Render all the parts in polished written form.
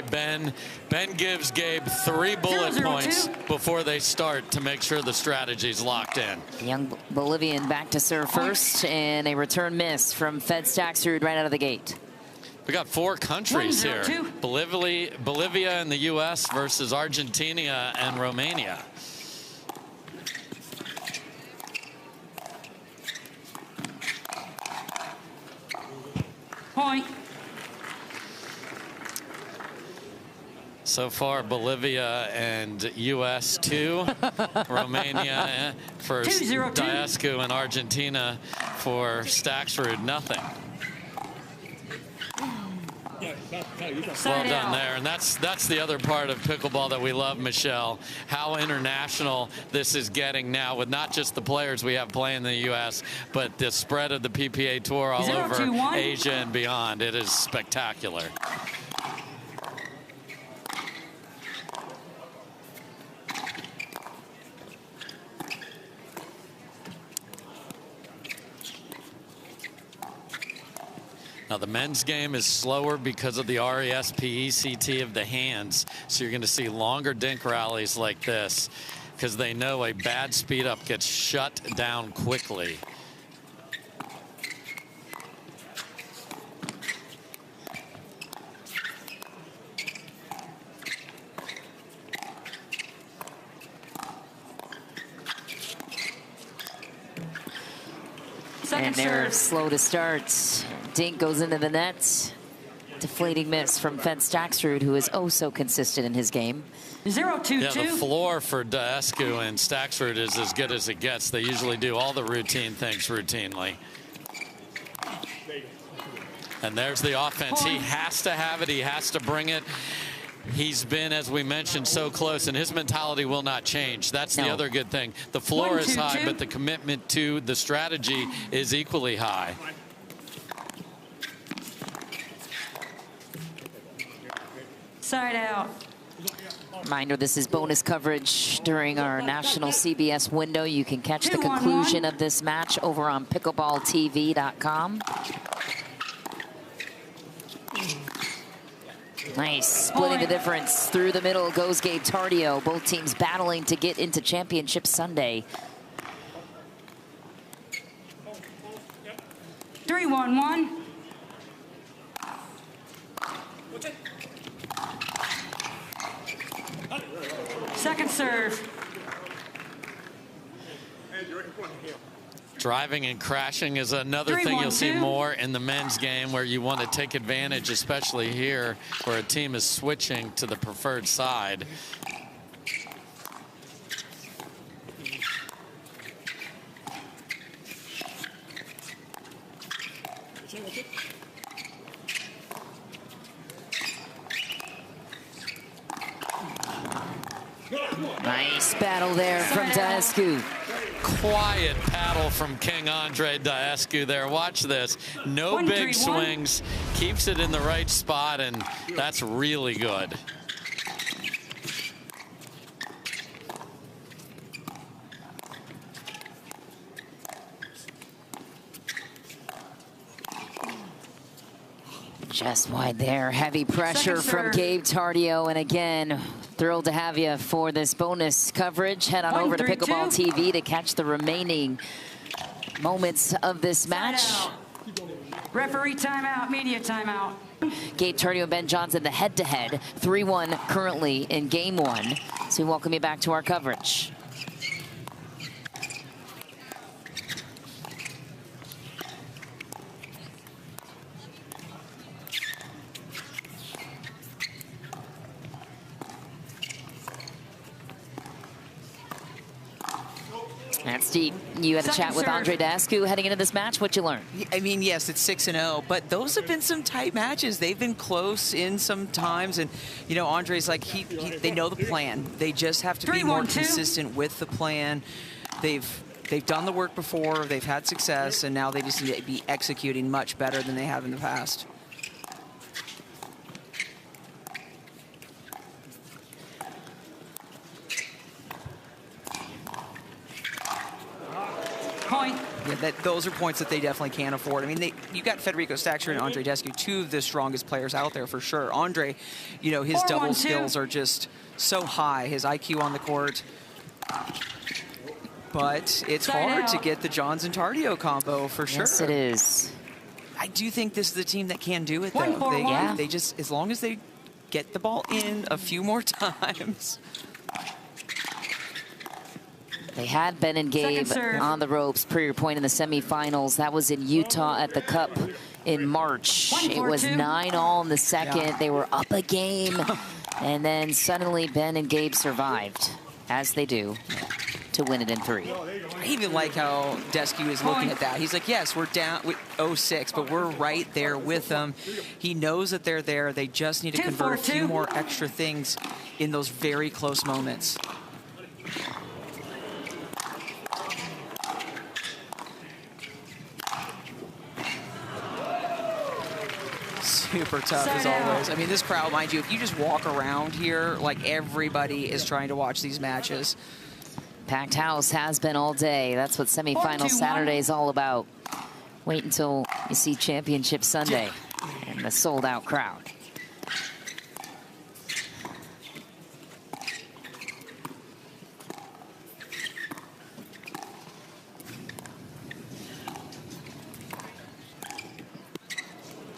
way, Ben gives Gabe 3 bullet points before they start to make sure the strategy's locked in. Young Bolivian back to serve first, and a return miss from Fed Staksrud right out of the gate. We got 4 countries here. Bolivia and the U.S. versus Argentina and Romania. Point. So far, Bolivia and U.S. 2, Romania for Daescu, and Argentina for Staksrud, nothing. Well done there, and that's the other part of pickleball that we love, Michelle. How international this is getting now, with not just the players we have playing in the U.S., but the spread of the PPA Tour all over Asia and beyond. It is spectacular. Now, the men's game is slower because of the RESPECT of the hands. So you're going to see longer dink rallies like this because they know a bad speed up gets shut down quickly. And they're slow to start. Dink goes into the net. Deflating miss from Fed Staksrud, who is oh so consistent in his game. 0-2-2. Yeah, the floor for Daescu and Staksrud is as good as it gets. They usually do all the routine things routinely. And there's the offense. He has to have it. He has to bring it. He's been, as we mentioned, so close, and his mentality will not change. That's the other good thing. The floor is high, but the commitment to the strategy is equally high. Side out. Reminder, this is bonus coverage during our national CBS window. You can catch the conclusion of this match over on pickleballtv.com. Nice, splitting the difference. Through the middle goes Gabe Tardio. Both teams battling to get into Championship Sunday. 3-1-1. Second serve. Driving and crashing is another thing you'll see more in the men's game, where you want to take advantage, especially here where a team is switching to the preferred side. Nice battle there from Daescu. Quiet paddle from King Andrei Daescu there. Watch this. No big swings. Keeps it in the right spot, and that's really good. Just wide there. Heavy pressure from Gabe Tardio. And again, thrilled to have you for this bonus coverage. Head on over to Pickleball TV to catch the remaining moments of this match. Referee timeout, media timeout. Gabe Tardio and Ben Johnson, the head-to-head. 3-1 currently in game 1. So we welcome you back to our coverage. That's deep. You had a chat with Andrei Daescu heading into this match. What'd you learn? I mean, yes, it's 6-0, but those have been some tight matches. They've been close in some times, and you know, Andrei's like they know the plan. They just have to be more consistent with the plan. They've done the work before. They've had success, and now they just need to be executing much better than they have in the past. Point. Yeah, those are points that they definitely can't afford. I mean, you got Federico, Staksrud, and Andrei Daescu, two of the strongest players out there for sure. Andrei, you know, his double skills are just so high, his IQ on the court. But it's hard to get the Johns and Tardio combo for sure. Yes, it is. I do think this is the team that can do it, though. They just, as long as they get the ball in a few more times. They had Ben and Gabe on the ropes, per your point, in the semifinals. That was in Utah at the Cup in March. It was 9-all in the second. Yeah. They were up a game, and then suddenly Ben and Gabe survived, as they do, to win it in 3. I even like how Daescu is looking at that. He's like, yes, we're down with 0-6, but we're right there with them. He knows that they're there. They just need to convert a few more extra things in those very close moments. Super tough as always. I mean, this crowd, mind you, if you just walk around here, like everybody is trying to watch these matches. Packed house has been all day. That's what semifinal Saturday is all about. Wait until you see Championship Sunday and the sold-out crowd.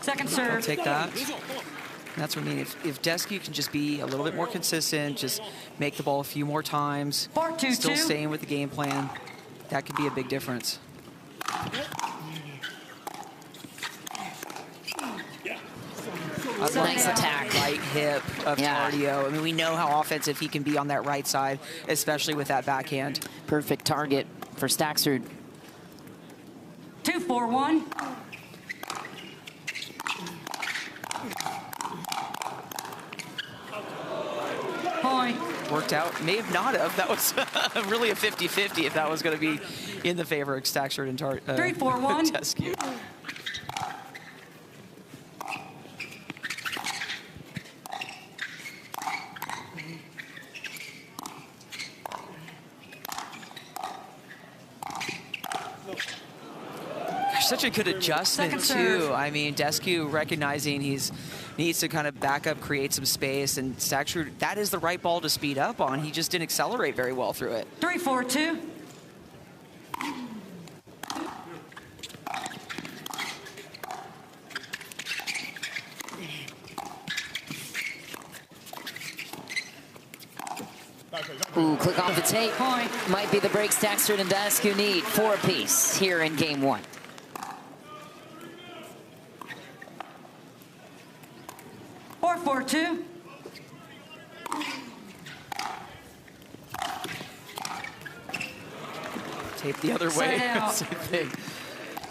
Second serve. I'll take that. That's what I mean. If Daescu can just be a little bit more consistent, just make the ball a few more times, still staying with the game plan, that could be a big difference. Nice attack. Right hip of Tardio. I mean, we know how offensive he can be on that right side, especially with that backhand. Perfect target for Staksrud. 2-4-1. Point. Worked out. May have not have. That was really a 50-50 if that was going to be in the favor of Staksrud and 3-4-1. Daescu. Such a good adjustment too. I mean, Daescu recognizing he's needs to kind of back up, create some space, and Staksrud, that is the right ball to speed up on. He just didn't accelerate very well through it. 3-4-2. Ooh, click off the tape. Point. Might be the break Staksrud and Daescu need. 4 apiece here in game 1. Or 4-2. Tape the other way. Same thing.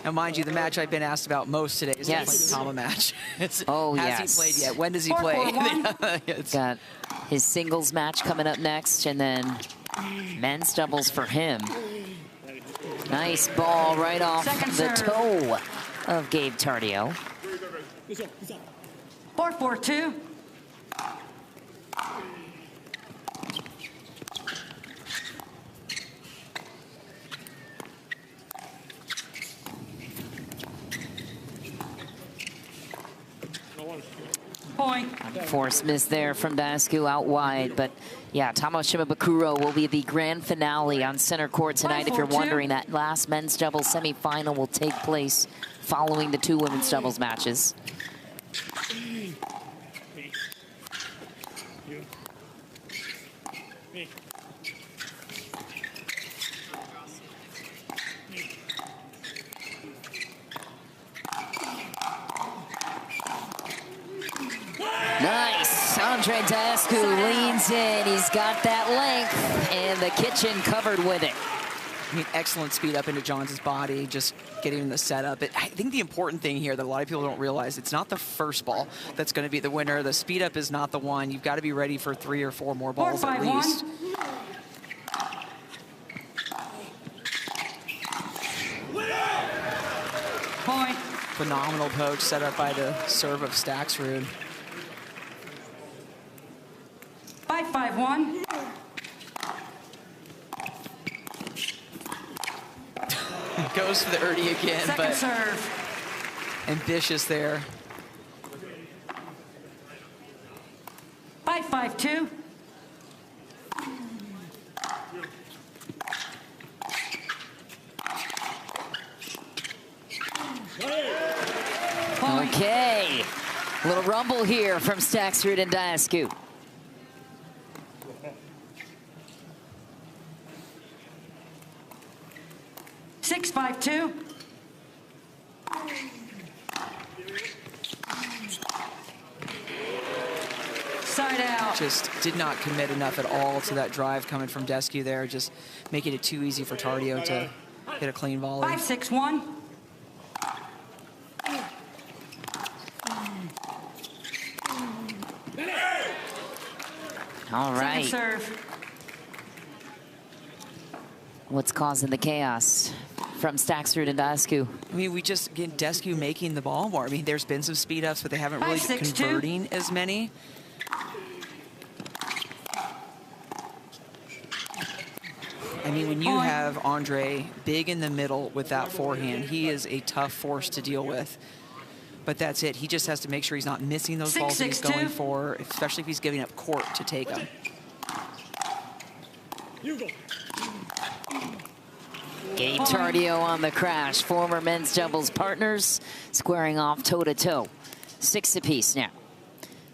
Now, mind you, the match I've been asked about most today is the Tama match. Has he played yet? When does he play? Got his singles match coming up next, and then men's doubles for him. Nice ball right off the toe of Gabe Tardio. 4-4-2. Point. Force miss there from Daescu out wide, but yeah, Tomoshima Bakuro will be the grand finale on center court tonight. If you're wondering, that last men's doubles semifinal will take place following the 2 women's doubles matches. Nice. Andrei Daescu leans in. He's got that length, and the kitchen covered with it. I mean, excellent speed up into Johns' body, just getting the setup. I think the important thing here that a lot of people don't realize, it's not the first ball that's going to be the winner. The speed up is not the one. You've got to be ready for 3 or 4 more balls at least. Point. Phenomenal poke set up by the serve of Staksrud. 5-5-1. Go goes for the Ernie again, Second but serve. ambitious there. 5-5-2. Point. Okay. A little rumble here from Staksrud and Daescu. Six, 5-2. Side out. Just did not commit enough at all to that drive coming from Daescu there, just making it too easy for Tardio to hit a clean volley. 5-6-1. All right. Second serve. What's causing the chaos from Staksrud and Daescu? I mean, we just get Daescu making the ball more. I mean, there's been some speed ups, but they haven't really been 5-6-2. converting as many. I mean, when you Point. have Andrei big in the middle with that forehand, he is a tough force to deal with. But that's it. He just has to make sure he's not missing those balls that he's 6-6-2. going for, especially if he's giving up court to take them. Gabe Tardio on the crash. Former men's doubles partners squaring off toe-to-toe. 6 apiece now.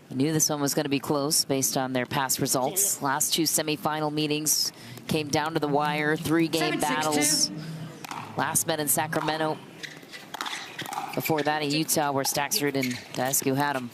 I knew this one was going to be close based on their past results. Last 2 semifinal meetings came down to the wire. 3-game 7-6-2. battles. Last met in Sacramento. Before that in Utah, where Staksrud and Daescu had them.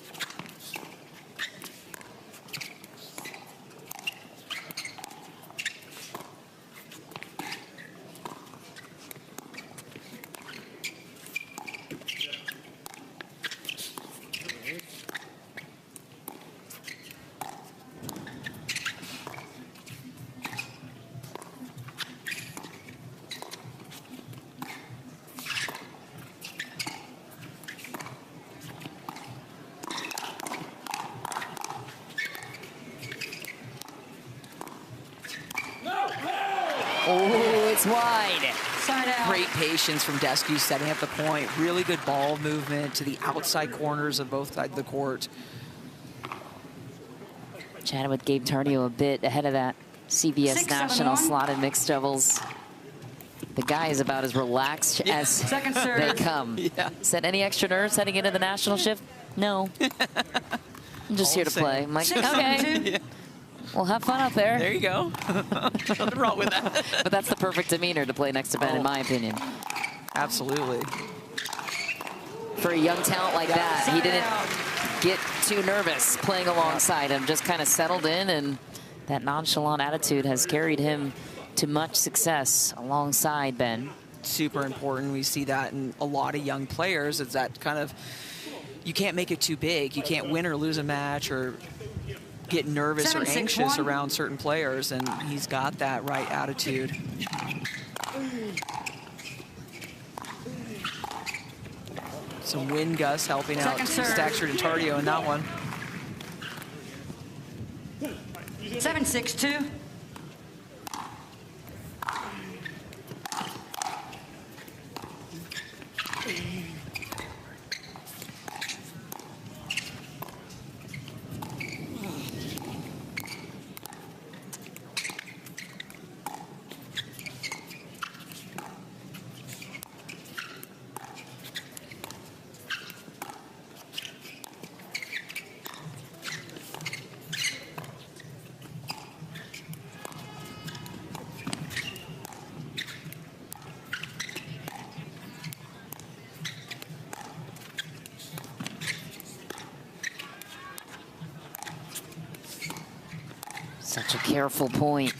Oh, it's wide. Side out. Great patience from Daescu setting up the point. Really good ball movement to the outside corners of both sides of the court. Chatted with Gabe Tardio a bit ahead of that CBS 6-7-1. National slot in mixed doubles. The guy is about as relaxed as Second serve. they come. Yeah. Said, any extra nerves heading into the national shift? No. I'm just All here the to play. same. I'm like, 6-7-2. okay, well, have fun out there. There you go. Nothing wrong with that. But that's the perfect demeanor to play next to Ben, in my opinion. Absolutely. For a young talent like that, he Side didn't out. get too nervous playing alongside him, just kind of settled in, and that nonchalant attitude has carried him to much success alongside Ben. Super important. We see that in a lot of young players. It's that kind of, you can't make it too big. You can't win or lose a match or get nervous or 7-6-1. anxious around certain players, and he's got that right attitude. Some wind gusts helping out Second serve. Staksrud and Tardio in that one. 7-6-2. Such a careful point.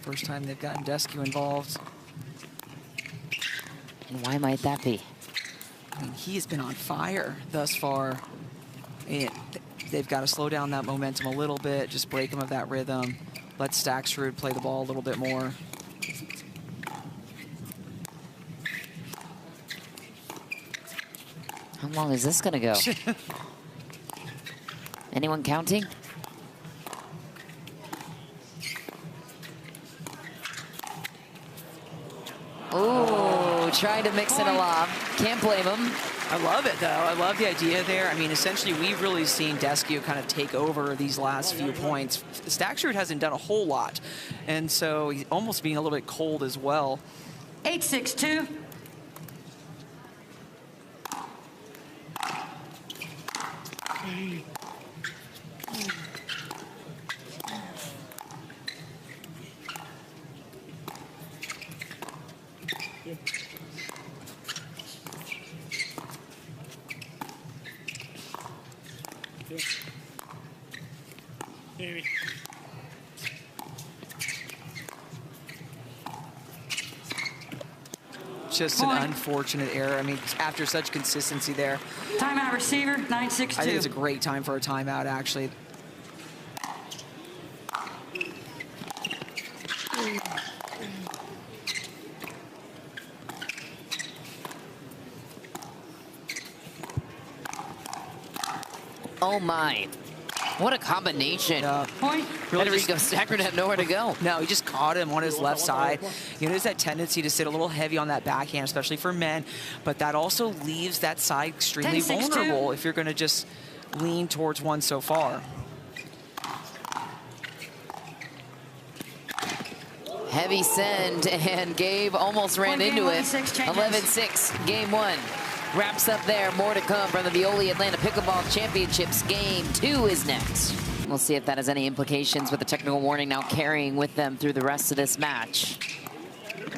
First time they've gotten Daescu involved. And why might that be? I mean, he has been on fire thus far. And they've got to slow down that momentum a little bit, just break him of that rhythm. Let Staksrud play the ball a little bit more. How long is this going to go? Anyone counting? Ooh, trying to mix in a lob. Can't blame him. I love it, though. I love the idea there. I mean, essentially, we've really seen Daescu kind of take over these last few points. Staksrud hasn't done a whole lot, and so he's almost being a little bit cold as well. 8-6-2. Just an unfortunate error. I mean, after such consistency there. Timeout receiver, 9-6-2. I think it's a great time for a timeout, actually. Oh my. What a combination. Point. Federico Staksrud had nowhere to go. No, he just caught him on his left side. You know, there's that tendency to sit a little heavy on that backhand, especially for men, but that also leaves that side extremely 10-6-2. vulnerable if you're going to just lean towards one so far. Heavy send, and Gabe almost ran Point game, into it. 11-6 11-6, game one. Wraps up there. More to come from the Veolia Atlanta Pickleball Championships. Game 2 is next. We'll see if that has any implications with the technical warning now carrying with them through the rest of this match.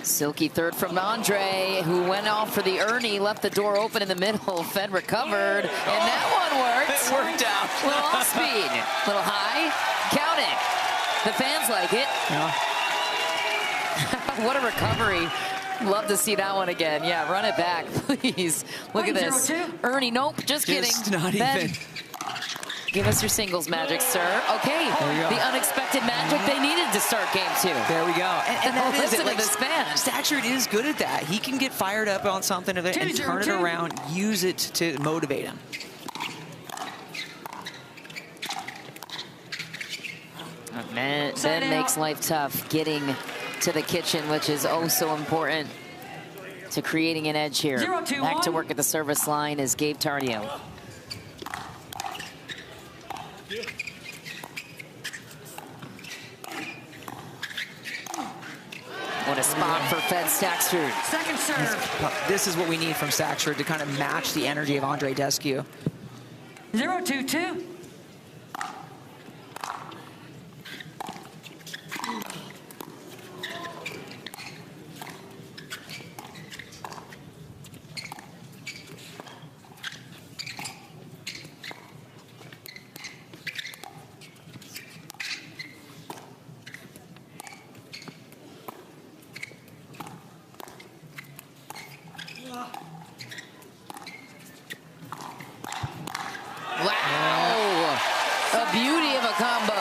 Silky third from Andrei, who went off for the Ernie, left the door open in the middle. Fed recovered, and that one worked. It worked out. Little off speed, little high. Count it. The fans like it. Yeah. What a recovery. Love to see that one again. Yeah, run it back, please. Look at this. 0-2. Ernie, nope, just kidding. Not Ben, even. give us your singles magic, sir. Okay, There you go. the unexpected magic they needed to start game 2. There we go. And that is Listen it. to Like, this fan. Staksrud is good at that. He can get fired up on something and turn it 2-0-2. around, use it to motivate him. Man, Side Ben makes out. life tough getting to the kitchen, which is oh so important to creating an edge here. 0-2-1. Back to work at the service line is Gabe Tardio. What a spot for Fed Staksrud. Second serve. This is what we need from Staksrud to kind of match the energy of Andrei Daescu. 0-2-2. Wow! A beauty of a combo.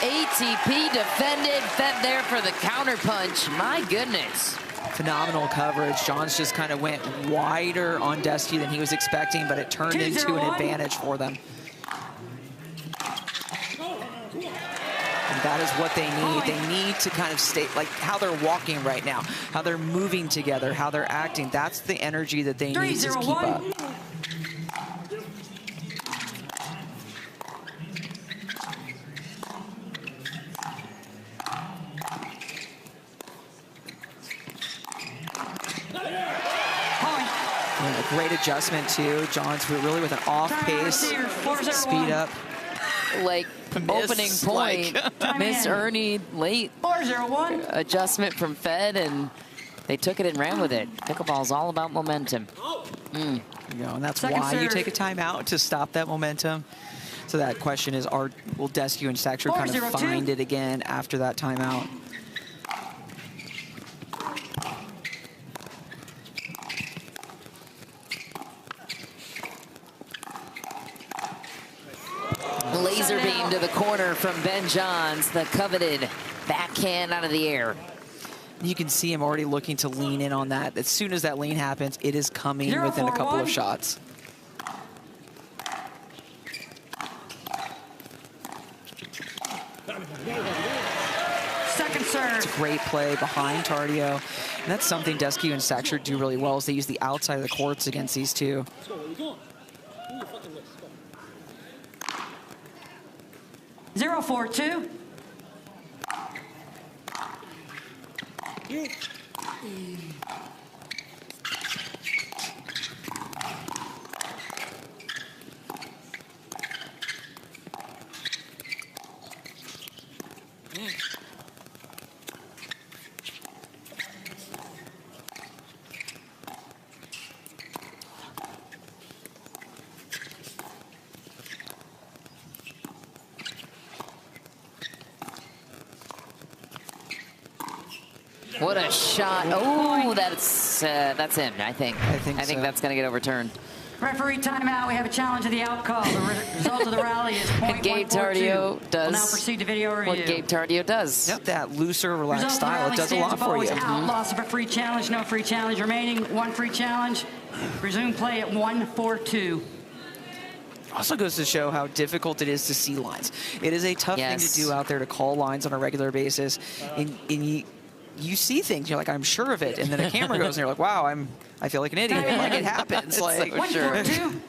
ATP defended, Fed there for the counter punch. My goodness. Phenomenal coverage. Johns just kind of went wider on Daescu than he was expecting, but it turned into an 2-0-1. advantage for them. And that is what they need. They need to kind of stay, like how they're walking right now, how they're moving together, how they're acting. That's the energy that they need to keep 3-0-1. up. And a great adjustment too. Johns really with an off pace, speed up. Like opening point, Time Miss in. Ernie late 4-0-1. adjustment from Fed, and they took it and ran with it. Pickleball's all about momentum. You know, and that's Second why you serve. take a timeout to stop that momentum. So that question is, will Daescu and Staksrud kind of 4-0-2. find it again after that timeout? Laser beam to the corner from Ben Johns, the coveted backhand out of the air. You can see him already looking to lean in on that. As soon as that lean happens, it is coming 0-4-1. within a couple of shots. Second serve. Great play behind Tardio. And that's something Daescu and Staksrud do really well, is they use the outside of the courts against these two. Zero, 4-2. What a shot. Oh, that's in, I think. I think so. That's going to get overturned. Referee timeout. We have a challenge of the outcome. The result of the rally is And Gabe Tardio does We'll now proceed to video review. what Gabe Tardio does. Yep, that looser, relaxed style, it does a lot for you. Out. Loss of a free challenge, no free challenge remaining. One free challenge. Resume play at 1-4-2. Also goes to show how difficult it is to see lines. It is a tough thing to do out there, to call lines on a regular basis. And you see things, you're like, I'm sure of it, and then a camera goes and you're like, wow, I feel like an idiot. Like, it happens. Like, so sure. 1-4-2.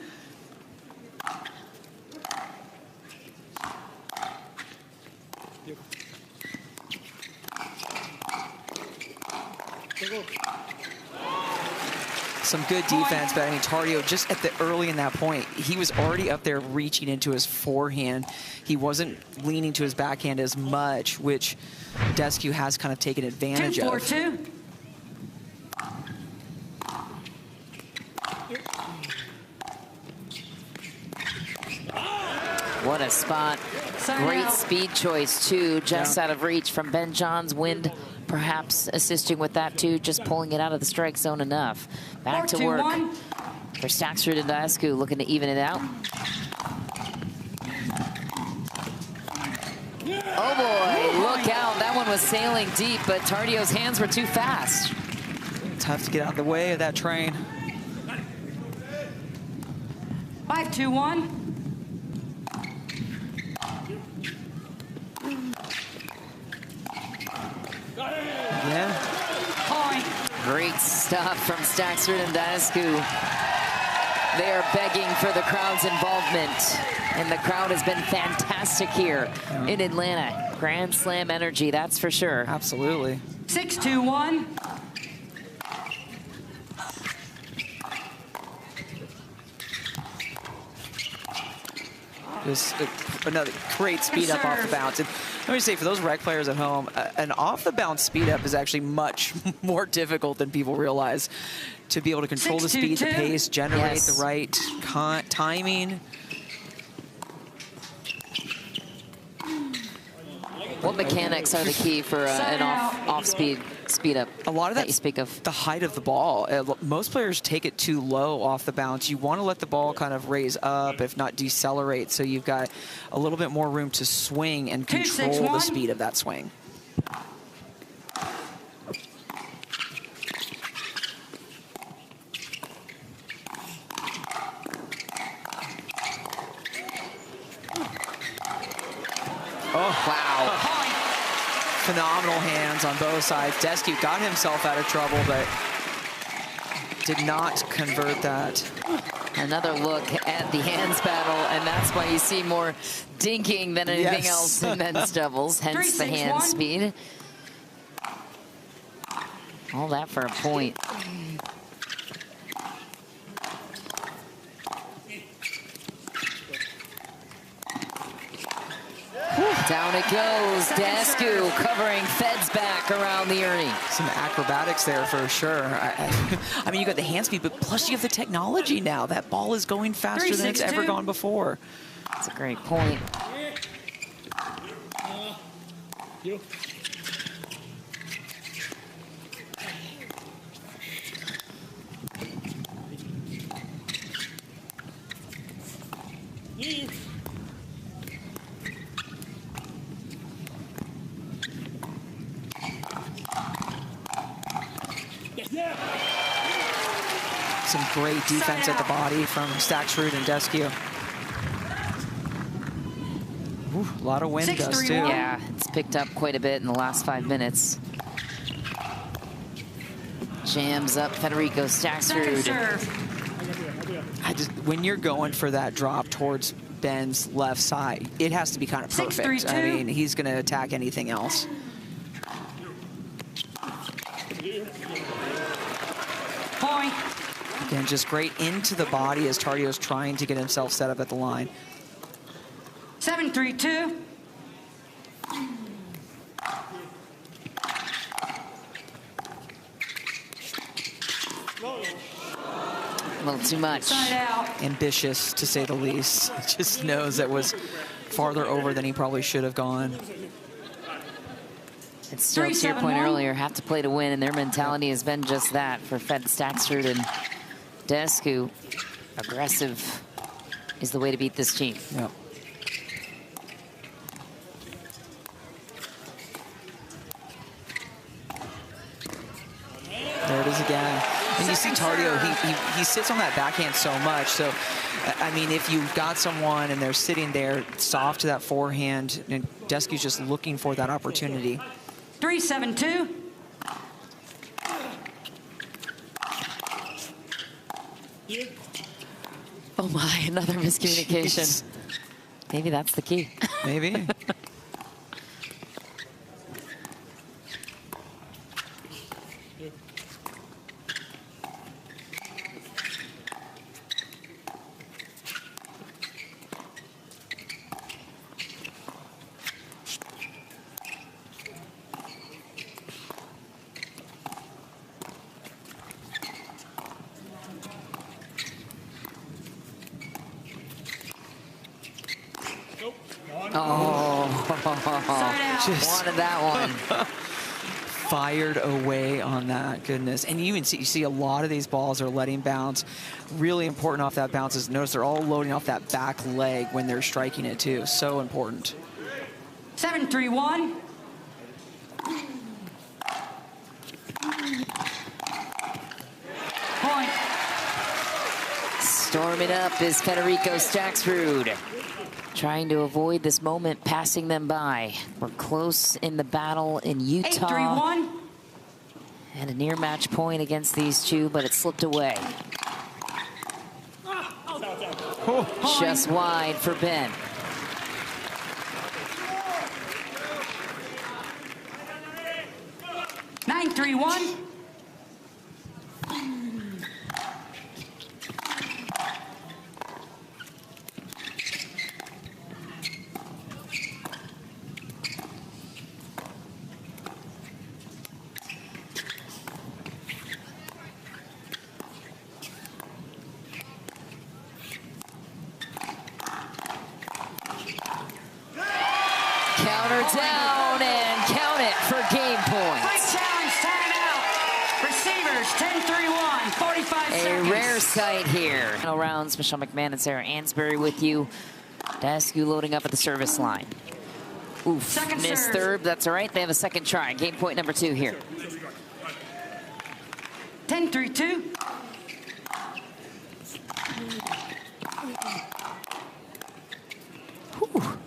some good defense, but I mean, Tardio, just at the early in that point, he was already up there reaching into his forehand. He wasn't leaning to his backhand as much, which Daescu has kind of taken advantage of. 2-4-2. What a spot. Great speed choice, too, just out of reach from Ben John's. Wind perhaps assisting with that, too, just pulling it out of the strike zone enough. Back to work for Staksrud and Daescu, looking to even it out. Oh, boy, look out. That one was sailing deep, but Tardio's hands were too fast. Tough to get out of the way of that train. 5-2-1. Yeah. Great stuff from Staksrud and Daescu. They are begging for the crowd's involvement, and the crowd has been fantastic here in Atlanta. Grand Slam energy, that's for sure. Absolutely. 6-2-1. Just another great speed up off the bounce. And let me say, for those rec players at home, an off the bounce speed up is actually much more difficult than people realize. To be able to control the speed, the pace, generate the right timing. What mechanics are the key for an off-speed speed up? A lot of that you speak of. The height of the ball. Most players take it too low off the bounce. You want to let the ball kind of raise up, if not decelerate, so you've got a little bit more room to swing and control the speed of that swing. Oh, wow. Phenomenal hands on both sides. Daescu got himself out of trouble, but did not convert that. Another look at the hands battle, and that's why you see more dinking than anything else in men's doubles, hence the hand speed. All that for a point. Down it goes. Daescu covering Fed's back around the Ernie. Some acrobatics there for sure. I mean, you got the hand speed, but plus you have the technology now. That ball is going faster than it's ever gone before. That's a great point. Some great defense at the body from Staksrud and Daescu. A lot of wind does too. Yeah, it's picked up quite a bit in the last 5 minutes. Jams up Federico Staksrud. When you're going for that drop towards Ben's left side, it has to be kind of perfect. I mean, he's going to attack anything else. Point. Again, just great into the body as Tardio's trying to get himself set up at the line. 7-3-2. A little too much. Ambitious, to say the least. Just knows that was farther over than he probably should have gone. It's still, to your point earlier, have to play to win, and their mentality has been just that for Staksrud and Daescu. Aggressive is the way to beat this team. Yep. There it is again. And you see Tardio, he sits on that backhand so much. So, I mean, if you've got someone and they're sitting there soft to that forehand, and Daescu's just looking for that opportunity. 3-7-2. Oh my, another miscommunication. Jeez. Maybe that's the key. Maybe. Just wanted that one. Fired away on that, goodness. And you even see a lot of these balls are letting bounce. Really important off that bounce is notice they're all loading off that back leg when they're striking it too. So important. 7-3-1. Point. Storming up is Federico Staksrud. Trying to avoid this moment, passing them by. We're close in the battle in Utah. 8-3-1. And a near match point against these two, but it slipped away. Just wide for Ben. Nine, 3-1. Counter down and count it for game point. Fight challenge, timeout. Receivers, 10-3-1, 45 seconds. A rare sight here. Final rounds, Michelle McMahon and Sarah Ansbury with you. Daescu loading up at the service line. Oof, Second missed serve. third. That's all right. They have a second try. Game point number 2 here. 10-3-2. Whew.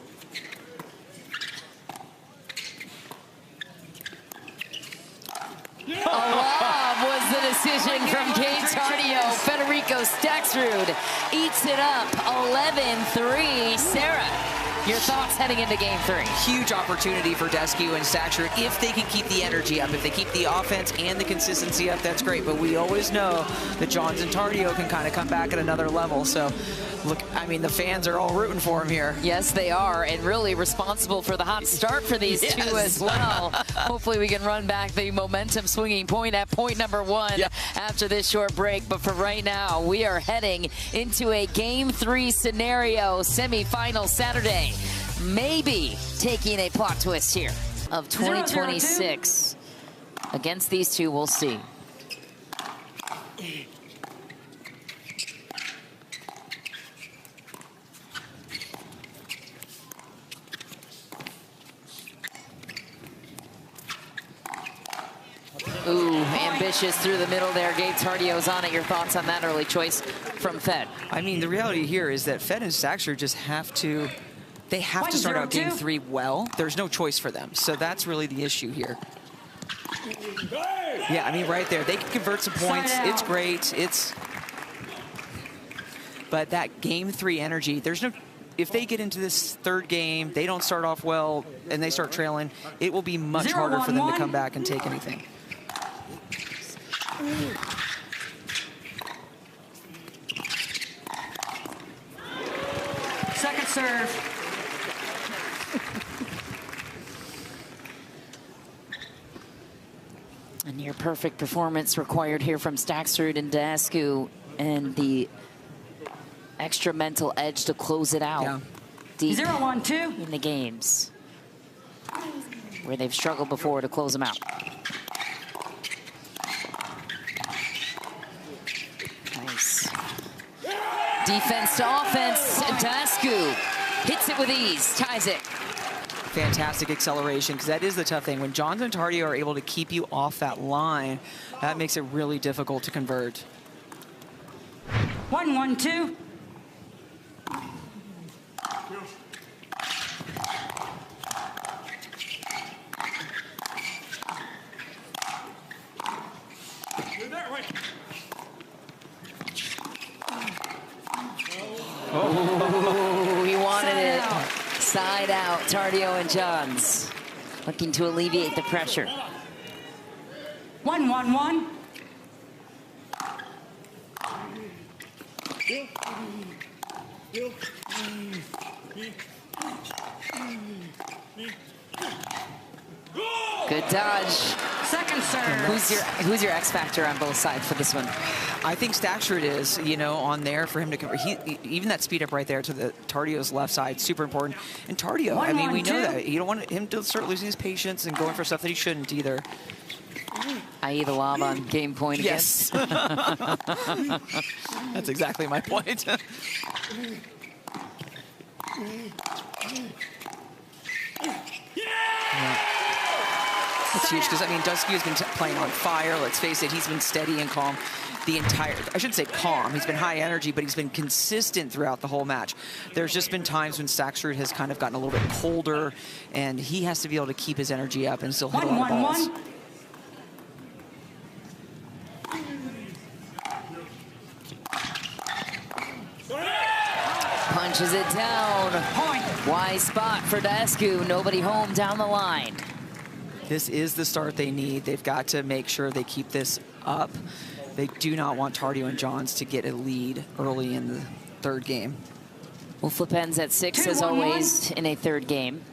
A lob was the decision from Tardio. Federico Staksrud eats it up, 11-3. Sarah, your thoughts heading into game 3? Huge opportunity for Daescu and Staksrud if they can keep the energy up. If they keep the offense and the consistency up, that's great. But we always know that Johns and Tardio can kind of come back at another level. So, look, I mean, the fans are all rooting for him here. Yes, they are, and really responsible for the hot start for these two as well. Hopefully we can run back the momentum swinging point at point number 1 after this short break. But for right now, we are heading into a game 3 scenario, semifinal Saturday. Maybe taking a plot twist here of 2026 against these two. We'll see. Ooh, ambitious through the middle there. Gabe Tardio's on it. Your thoughts on that early choice from Fed? I mean, the reality here is that Fed and Staksrud just have to, they have to start out game 3 well. There's no choice for them. So that's really the issue here. Yeah, I mean, right there, they can convert some points. It's great. But that game 3 energy, there's no. If they get into this third game, they don't start off well, and they start trailing, it will be much harder for them to come back and take anything. Second serve. A near perfect performance required here from Staksrud and Daescu, and the extra mental edge to close it out. Deep 0-1-2 in the games where they've struggled before to close them out. Nice. Defense to offense. Daescu hits it with ease, ties it. Fantastic acceleration, because that is the tough thing. When Johns and Tardio are able to keep you off that line, that makes it really difficult to convert. 1-1-2. Oh, he wanted it. Side out, Tardio and Johns looking to alleviate the pressure. 1-1-1. Good dodge. Second serve. Who's your X factor on both sides for this one? I think Staksrud is, you know, on there for him to convert. Even that speed up right there to the Tardio's left side, super important. And Tardio, I mean, we know that. You don't want him to start losing his patience and going for stuff that he shouldn't either. I.e. the lob on game point again. Yes. That's exactly my point. It's huge because, I mean, Daescu has been playing on fire. Let's face it, he's been steady and calm the entire, I shouldn't say calm, he's been high energy, but he's been consistent throughout the whole match. There's just been times when Staksrud has kind of gotten a little bit colder, and he has to be able to keep his energy up and still hit a lot of balls. Punches it down. Point. Wise spot for Daescu. Nobody home down the line. This is the start they need. They've got to make sure they keep this up. They do not want Tardio and Johns to get a lead early in the third game. We'll flip ends at 6 as always in a third game.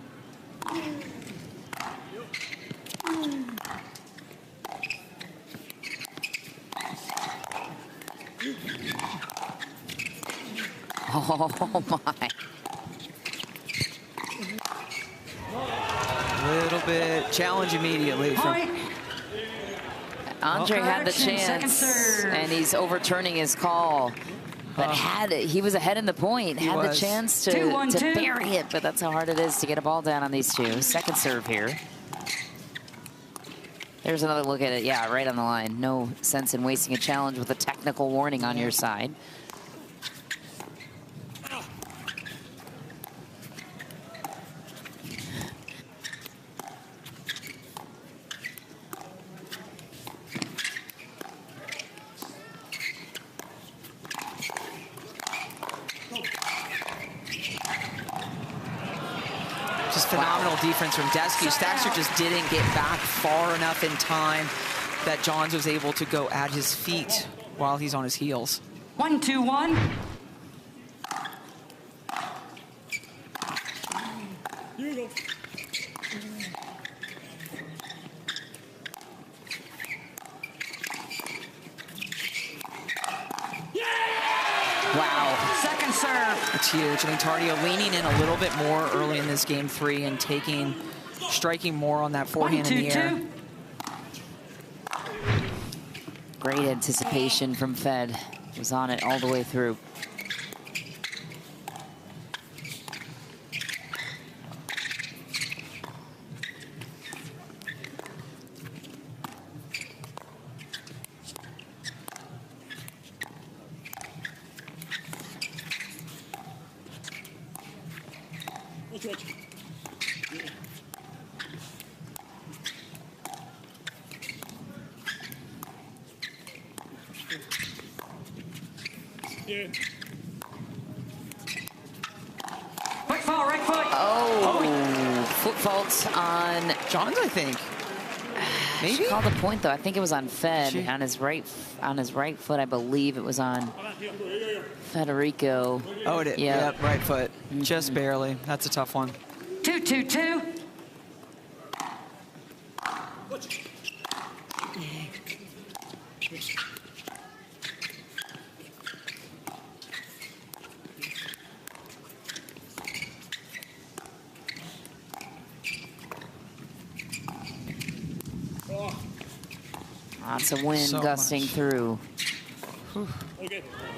Oh my. A little bit challenge immediately from Andrei had the chance, and he's overturning his call. But he was ahead in the point, had the chance to bury it, but that's how hard it is to get a ball down on these two. Second serve here. There's another look at it. Yeah, right on the line. No sense in wasting a challenge with a technical warning on your side. Phenomenal defense from Daescu. Staksrud just didn't get back far enough in time that Johns was able to go at his feet while he's on his heels. 1-2-1. Wow. Second serve. It's huge. I mean, Tardio leaning in a little bit more early in this game 3 and striking more on that forehand in the air. Great anticipation from Fed. Was on it all the way through. Quick fall, right foot. Oh, foot fault on Johns, I think. Maybe? She called the point though. I think it was on Fed She... on his right foot. I believe it was on Federico. Oh, it is. Yep, right foot. Just barely. That's a tough one. 2-2-2. Lots of wind gusting through. Whew.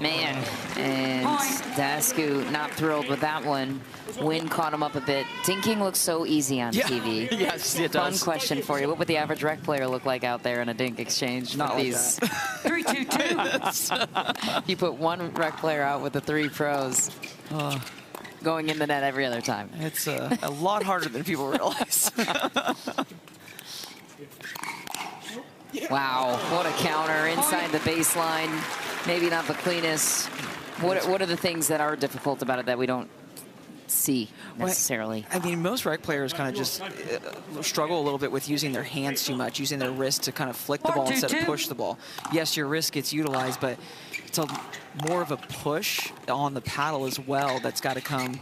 Man, and Daescu not thrilled with that one. Wind caught him up a bit. Dinking looks so easy on TV. Yes, it does. Fun question for you. What would the average rec player look like out there in a dink exchange? Not like these? that. 3-2-2. You put one rec player out with the 3 pros. Going in the net every other time. It's a lot harder than people realize. Wow, what a counter inside the baseline. Maybe not the cleanest. What are the things that are difficult about it that we don't see necessarily? I mean, most rec players kind of just struggle a little bit with using their hands too much, using their wrist to kind of flick the ball instead of push the ball. Yes, your wrist gets utilized, but it's more of a push on the paddle as well that's got to come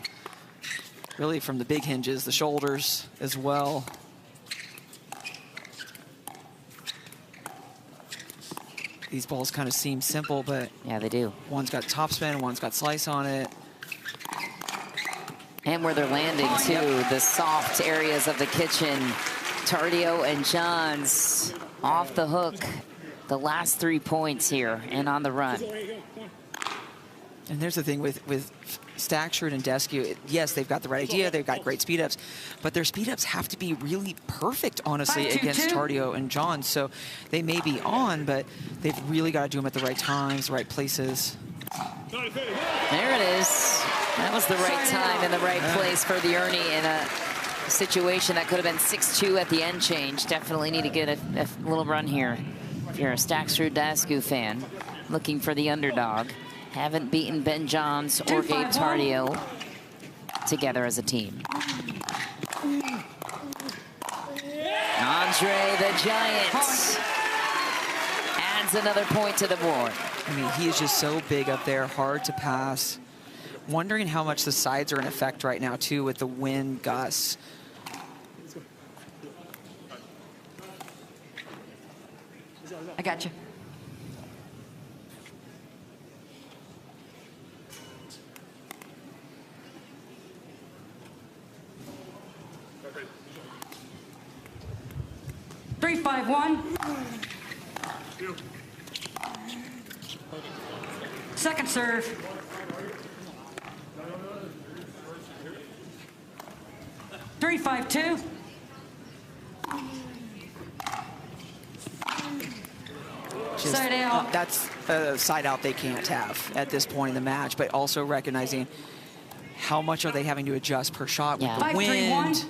really from the big hinges, the shoulders as well. These balls kind of seem simple, but yeah, they do. One's got topspin, one's got slice on it. And where they're landing too, the soft areas of the kitchen. Tardio and Johns off the hook. The last 3 points here and on the run. And there's the thing with Staksrud and Daescu, yes, they've got the right idea, they've got great speed ups, but their speed ups have to be really perfect, honestly, against Tardio and Johns. So they may be on, but they've really got to do them at the right times, the right places. There it is. That was the right time and the right place for the Ernie in a situation that could have been 6-2 at the end change. Definitely need to get a little run here. If you're a Staksrud Daescu fan, looking for the underdog. Haven't beaten Ben Johns or Gabe Tardio together as a team. Andrei the Giant adds another point to the board. I mean, he is just so big up there, hard to pass. Wondering how much the sides are in effect right now, too, with the wind gusts. I got you. Three, 5-1. Second serve. Three, 5-2. Side out. That's a side out they can't have at this point in the match, but also recognizing how much are they having to adjust per shot with the wind. 5-3-1.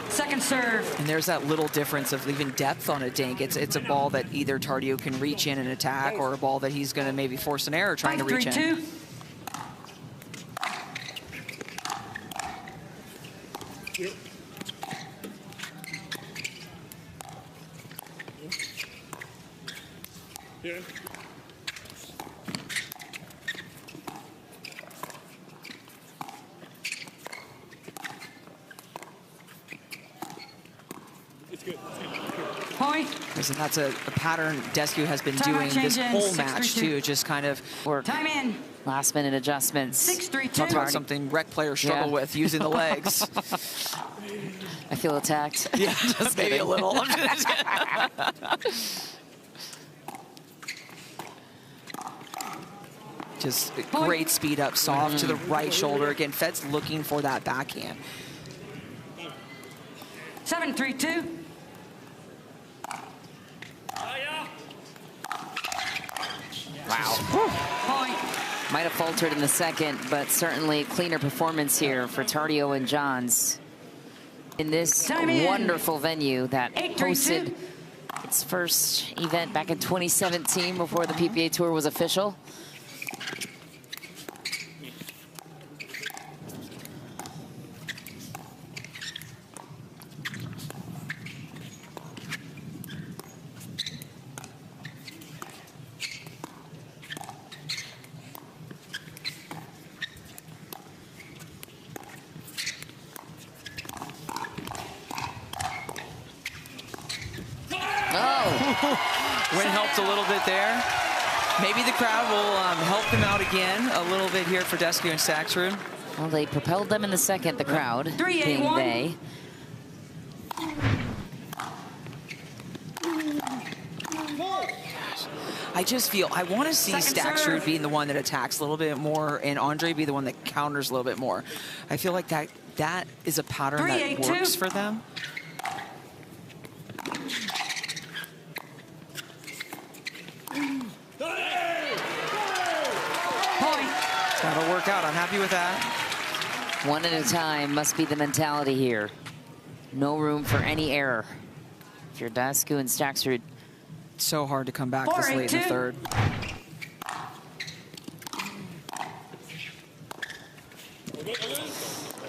Second serve. And there's that little difference of even depth on a dink. It's a ball that either Tardio can reach in and attack, or a ball that he's going to maybe force an error trying to reach in. 5-3-2. Yeah. It's good. Point. And that's a pattern Daescu has been doing this whole match, too. Just kind of work. Time in. Last minute adjustments. 6-3-2. Talk about something rec players struggle with, using the legs. I feel attacked. Yeah, just maybe a little. Just great speed up, soft to the right shoulder. Again, Fed's looking for that backhand. 7-3-2. Wow. Point. Might have faltered in the second, but certainly cleaner performance here for Tardio and Johns. in this wonderful venue that hosted its first event back in 2017 before the PPA Tour was official. Wind helped a little bit there. Maybe the crowd will help them out again a little bit here for Daescu and Staksrud. Well, they propelled them in the second, the crowd, being they. I just feel, I want to see Staksrud being the one that attacks a little bit more and Andrei be the one that counters a little bit more. I feel like that is a pattern that works for them. That'll work out. I'm happy with that. One at a time must be the mentality here. No room for any error. If you're Daescu and Staksrud. So hard to come back this late in the third.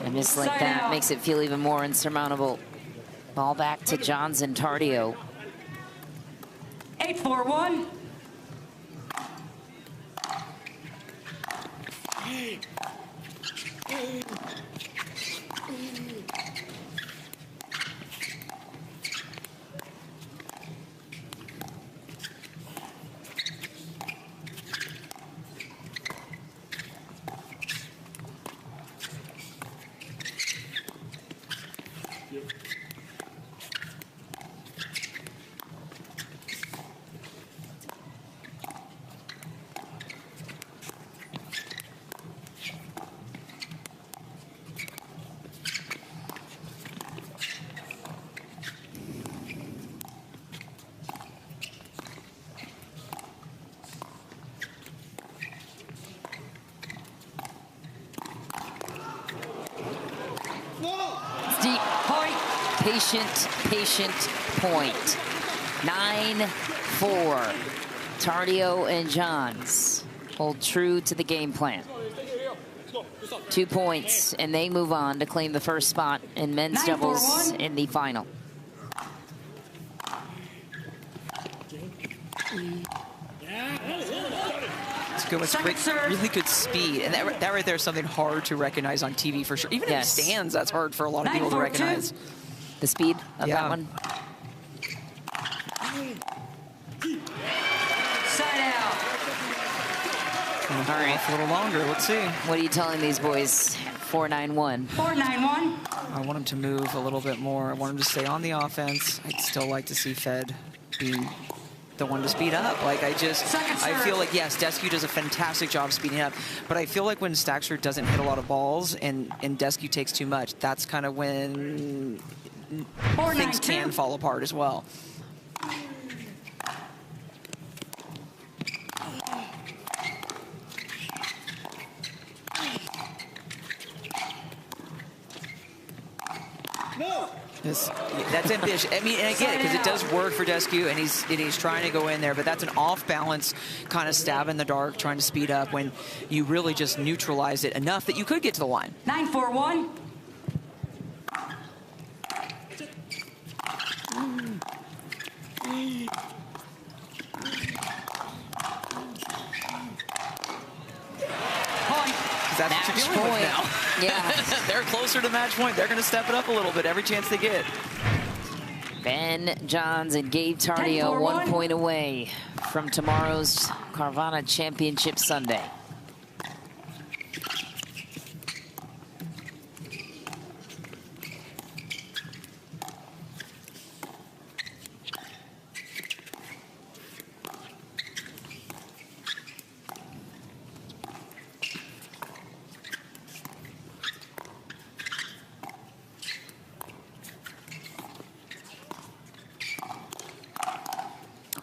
A miss like that makes it feel even more insurmountable. Ball back to Johns and Tardio. 8-4-1. Deep point. Patient point. 9-4. Tardio and Johns hold true to the game plan. 2 points, and they move on to claim the first spot in men's doubles in the final. It's good with really good speed, and that right there is something hard to recognize on TV for sure. Even in the stands, that's hard for a lot of people to recognize. The speed of that one. Side out. All right, a little longer. Let's see. What are you telling these boys? 4-9-1. 4-9-1. I want him to move a little bit more. I want him to stay on the offense. I'd still like to see Fed be the one to speed up. Like, I feel like, yes, Daescu does a fantastic job speeding up, but I feel like when Staksrud doesn't hit a lot of balls and Daescu takes too much, that's kind of when things can fall apart as well. That's ambitious. I mean, and I get it because it does work for Daescu, and he's trying to go in there, but that's an off-balance kind of stab in the dark, trying to speed up when you really just neutralize it enough that you could get to the line. 9-4-1. That's what you're dealing with now. Yeah. They're closer to match point. They're going to step it up a little bit every chance they get. Ben Johns and Gabe Tardio 1 point away from tomorrow's Carvana Championship Sunday.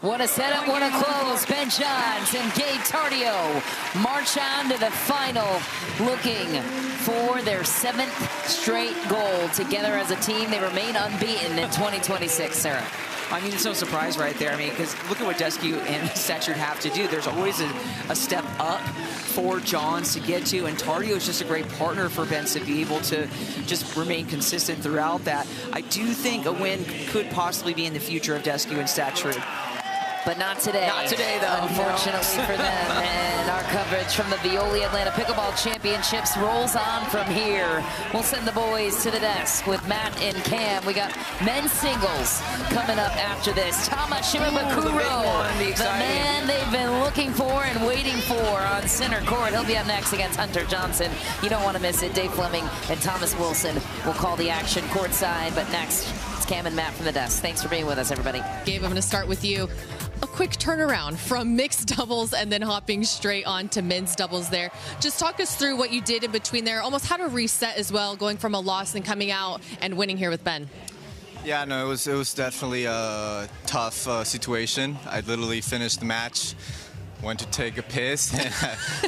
What a setup, what a close. Ben Johns and Gabe Tardio march on to the final, looking for their 7th straight goal. Together as a team, they remain unbeaten in 2026, Sarah. I mean, it's no surprise right there. I mean, because look at what Daescu and Staksrud have to do. There's always a step up for Johns to get to, and Tardio is just a great partner for Ben to be able to just remain consistent throughout that. I do think a win could possibly be in the future of Daescu and Staksrud. But not today. Not today, though. Unfortunately for them. And our coverage from the Veolia Atlanta Pickleball Championships rolls on from here. We'll send the boys to the desk with Matt and Cam. We got men's singles coming up after this. Thomas Shimabukuro, the man they've been looking for and waiting for on center court. He'll be up next against Hunter Johnson. You don't want to miss it. Dave Fleming and Thomas Wilson will call the action courtside. But next, it's Cam and Matt from the desk. Thanks for being with us, everybody. Gabe, I'm going to start with you. A quick turnaround from mixed doubles and then hopping straight on to men's doubles there. Just talk us through what you did in between there, almost how to reset as well, going from a loss and coming out and winning here with Ben. Yeah, no, it was definitely a tough situation. I literally finished the match, went to take a piss, and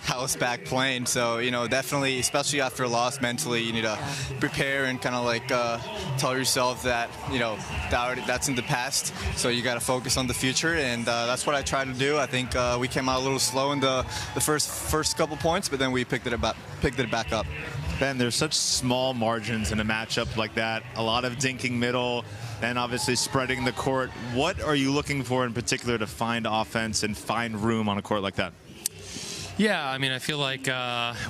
I was back playing. So, you know, definitely, especially after a loss, mentally, you need to prepare and kind of like tell yourself that, you know, that's in the past. So you got to focus on the future, and that's what I tried to do. I think we came out a little slow in the first couple points, but then we picked it back up. Ben, there's such small margins in a matchup like that. A lot of dinking middle, and obviously spreading the court. What are you looking for in particular to find offense and find room on a court like that? Yeah, I mean, I feel like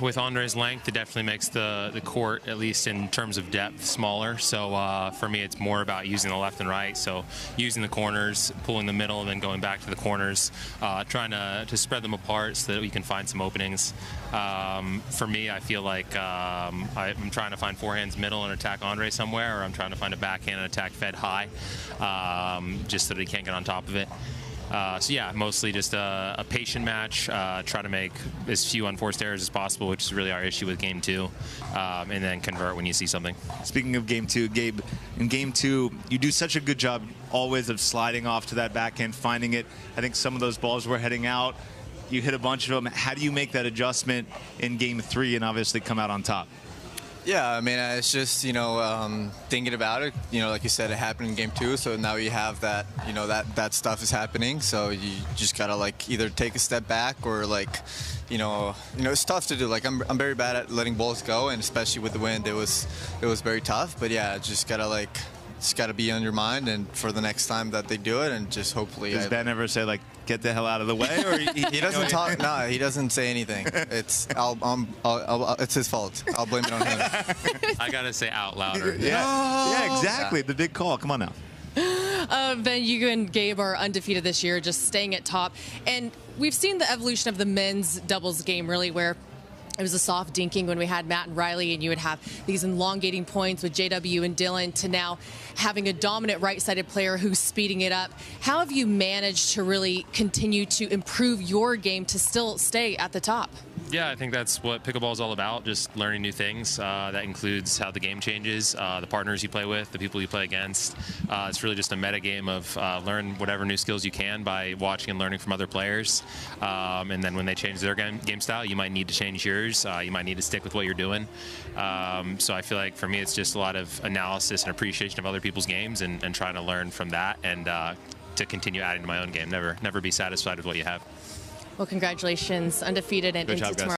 with Andrei's length, it definitely makes the court, at least in terms of depth, smaller. So for me, it's more about using the left and right. So using the corners, pulling the middle, and then going back to the corners, trying to spread them apart so that we can find some openings. For me, I feel like I'm trying to find forehands middle and attack Andrei somewhere, or I'm trying to find a backhand and attack Fed high, just so that he can't get on top of it. So yeah, mostly just a patient match, try to make as few unforced errors as possible, which is really our issue with Game 2, and then convert when you see something. Speaking of Game 2, Gabe, in Game 2, you do such a good job always of sliding off to that backhand, finding it. I think some of those balls were heading out. You hit a bunch of them. How do you make that adjustment in Game 3 and obviously come out on top? Yeah, I mean, it's just, you know, thinking about it, you know, like you said, it happened in Game 2, so now you have that, you know, that stuff is happening, so you just gotta, like, either take a step back or, like, you know, it's tough to do. Like, I'm very bad at letting balls go, and especially with the wind, it was very tough, but yeah, just gotta be on your mind, and for the next time that they do it, and just hopefully. Does Ben ever say, like, get the hell out of the way? Or he doesn't talk. No, he doesn't say anything. It's it's his fault. I'll blame it on him. I gotta say out louder. Yeah, exactly. The big call. Come on now. Ben, you and Gabe are undefeated this year, just staying at top. And we've seen the evolution of the men's doubles game, really, where it was a soft dinking when we had Matt and Riley, and you would have these elongating points with JW and Dylan, to now having a dominant right-sided player who's speeding it up. How have you managed to really continue to improve your game to still stay at the top? Yeah, I think that's what pickleball is all about, just learning new things. That includes how the game changes, the partners you play with, the people you play against. It's really just a meta game of learn whatever new skills you can by watching and learning from other players. And then when they change their game style, you might need to change yours. You might need to stick with what you're doing. So I feel like for me, it's just a lot of analysis and appreciation of other people's games, and trying to learn from that, and to continue adding to my own game. Never be satisfied with what you have. Well, congratulations, undefeated and into tomorrow.